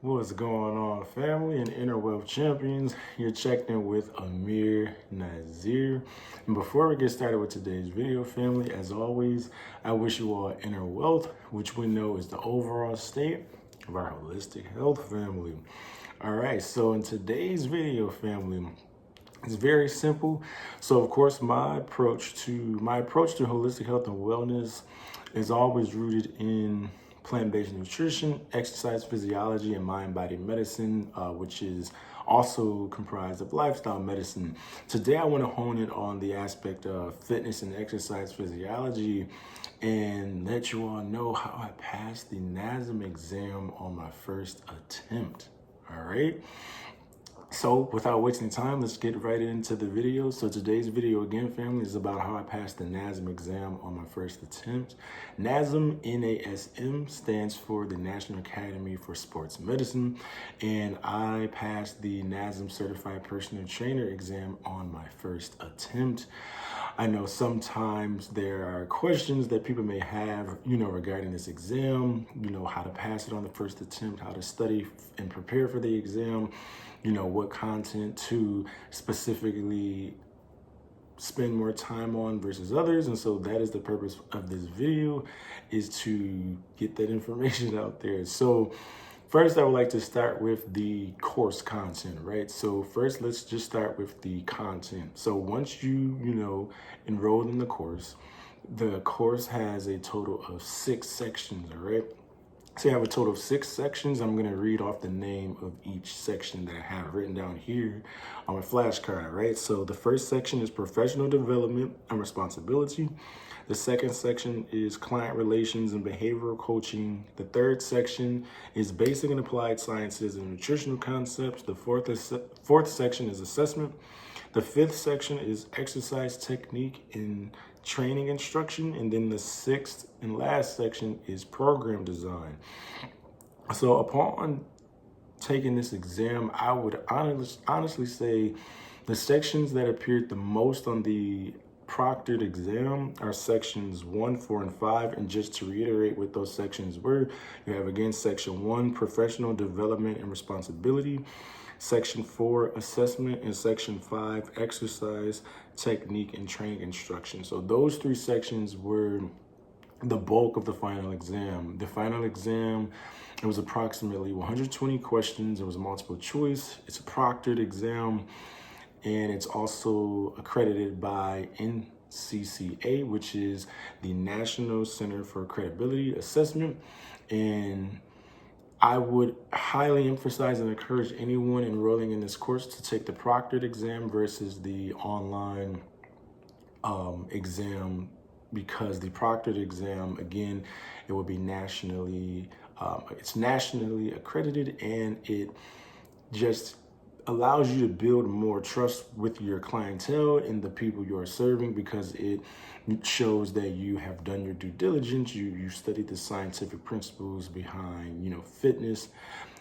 What's going on, family and inner wealth champions? You're checked in with Ameer, Naseer. And before we get started with today's video, family, as always, I wish you all inner wealth, which we know is the overall state of our holistic health, family. All right, so in today's video, family, it's very simple. So, of course, my approach to holistic health and wellness is always rooted in plant-based nutrition, exercise physiology, and mind-body medicine, which is also comprised of lifestyle medicine. Today, I want to hone in on the aspect of fitness and exercise physiology and let you all know how I passed the NASM exam on my first attempt. All right. So without wasting time, let's get right into the video. So today's video, again, family, is about how I passed the NASM exam on my first attempt. NASM, NASM, stands for the National Academy for Sports Medicine. And I passed the NASM Certified Personal Trainer exam on my first attempt. I know sometimes there are questions that people may have, regarding this exam, how to pass it on the first attempt, how to study and prepare for the exam, what content to specifically spend more time on versus others. And so that is the purpose of this video, is to get that information out there. So first, I would like to start with the course content, right? So first, let's just start with the content. So once you enrolled in the course has a total of 6 sections, all right? So you have a total of 6 sections. I'm going to read off the name of each section that I have written down here on my flashcard, right? So the first section is professional development and responsibility. The second section is client relations and behavioral coaching. The third section is basic and applied sciences and nutritional concepts. The fourth section is assessment. The fifth section is exercise technique and training instruction. And then the sixth and last section is program design. So upon taking this exam, I would honestly say the sections that appeared the most on the proctored exam are sections 1, 4, and 5. And just to reiterate what those sections were, you have again section 1, professional development and responsibility, section 4, assessment, and section 5, exercise technique and training instruction. So those 3 sections were the bulk of the final exam. The final exam, it was approximately 120 questions. It was multiple choice. It's a proctored exam, and it's also accredited by NCCA, which is the National Center for Credibility Assessment. And I would highly emphasize and encourage anyone enrolling in this course to take the proctored exam versus the online exam, because the proctored exam, again, it will be it's nationally accredited, and it just allows you to build more trust with your clientele and the people you are serving, because it shows that you have done your due diligence. You studied the scientific principles behind, fitness,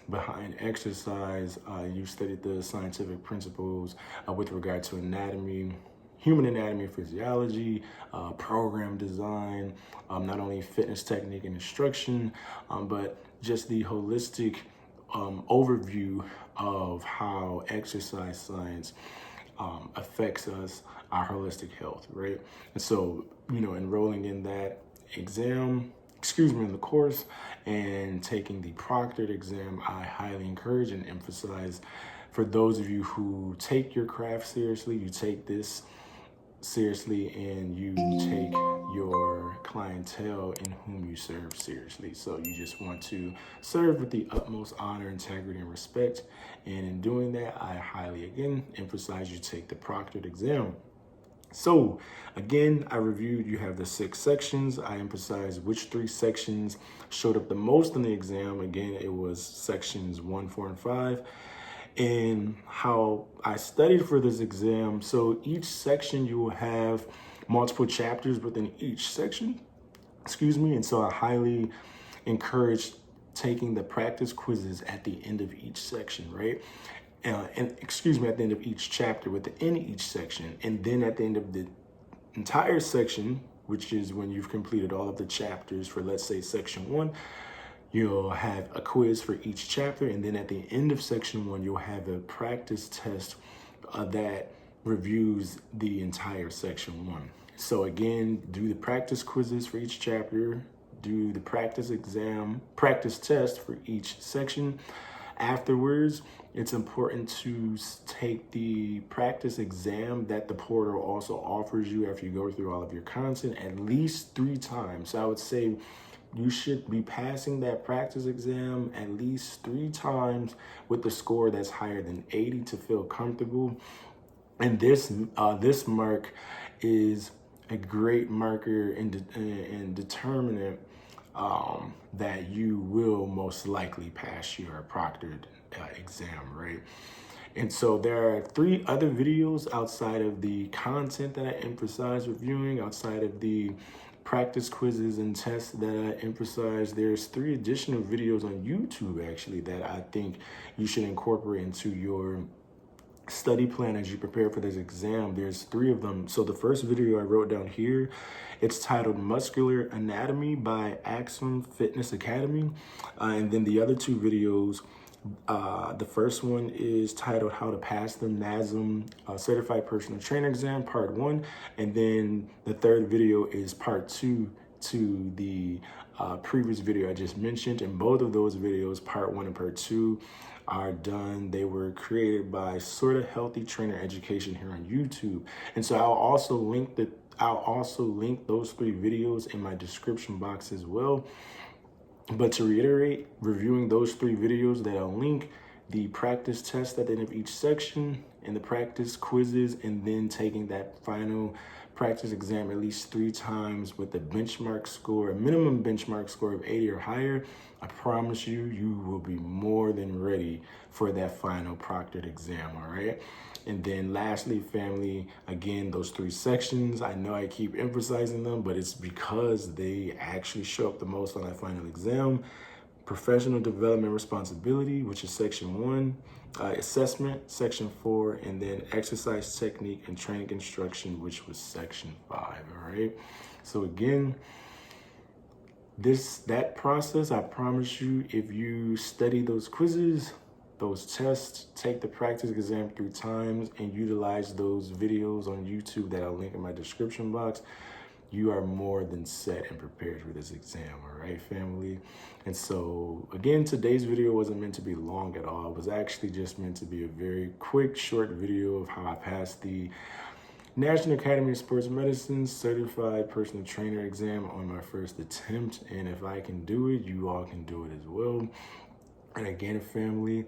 behind exercise. You studied the scientific principles with regard to anatomy, human anatomy, physiology, program design, not only fitness technique and instruction, but just the holistic overview of how exercise science affects us, our holistic health, right? And so, enrolling in that in the course, and taking the proctored exam, I highly encourage and emphasize, for those of you who take your craft seriously, you take this seriously, and you take your clientele in whom you serve seriously. So you just want to serve with the utmost honor, integrity, and respect. And in doing that, I highly, again, emphasize you take the proctored exam. So again, I reviewed, you have the 6 sections. I emphasized which 3 sections showed up the most in the exam. Again, it was sections 1, 4, and 5. And how I studied for this exam. So each section, you will have multiple chapters within each section, and so I highly encourage taking the practice quizzes at the end of each section, right? At the end of each chapter within each section. And then at the end of the entire section, which is when you've completed all of the chapters for, let's say, section 1, You'll have a quiz for each chapter, and then at the end of section 1, you'll have a practice test that reviews the entire section 1. So again, do the practice quizzes for each chapter, do the practice test for each section. Afterwards, it's important to take the practice exam that the portal also offers you after you go through all of your content at least 3 times. So I would say you should be passing that practice exam at least 3 times with the score that's higher than 80 to feel comfortable. And this mark is a great marker and determinant that you will most likely pass your proctored exam, right? And so there are 3 other videos outside of the content that I emphasize reviewing, outside of the practice quizzes and tests that I emphasize. There's 3 additional videos on YouTube actually that I think you should incorporate into your study plan as you prepare for this exam. There's 3 of them. So the first video I wrote down here, it's titled Muscular Anatomy by AFYA Fitness Academy. And then the other 2 videos, the first one is titled How to Pass the NASM Certified Personal Trainer Exam, Part 1. And then the third video is Part 2 to the previous video I just mentioned. And both of those videos, Part 1 and Part 2, are done. They were created by Sort of Healthy Trainer Education here on YouTube. And so I'll also link those 3 videos in my description box as well. But to reiterate, reviewing those 3 videos that I'll link, the practice test at the end of each section and the practice quizzes, and then taking that final practice exam at least 3 times with a benchmark score, a minimum benchmark score of 80 or higher, I promise you, you will be more than ready for that final proctored exam, all right? And then lastly, family, again, those 3 sections, I know I keep emphasizing them, but it's because they actually show up the most on that final exam. Professional Development Responsibility, which is section 1, assessment, section 4, and then exercise technique and training instruction, which was section 5, all right? So again, that process, I promise you, if you study those quizzes, those tests, take the practice exam 3 times, and utilize those videos on YouTube that I'll link in my description box, you are more than set and prepared for this exam, all right, family? And so, again, today's video wasn't meant to be long at all. It was actually just meant to be a very quick, short video of how I passed the National Academy of Sports Medicine Certified Personal Trainer exam on my first attempt. And if I can do it, you all can do it as well. And again, family,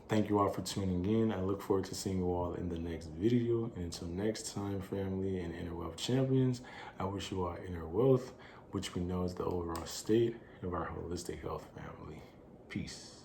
thank you all for tuning in. I look forward to seeing you all in the next video. And until next time, family and Inner Wealth Champions, I wish you all inner wealth, which we know is the overall state of our holistic health family. Peace.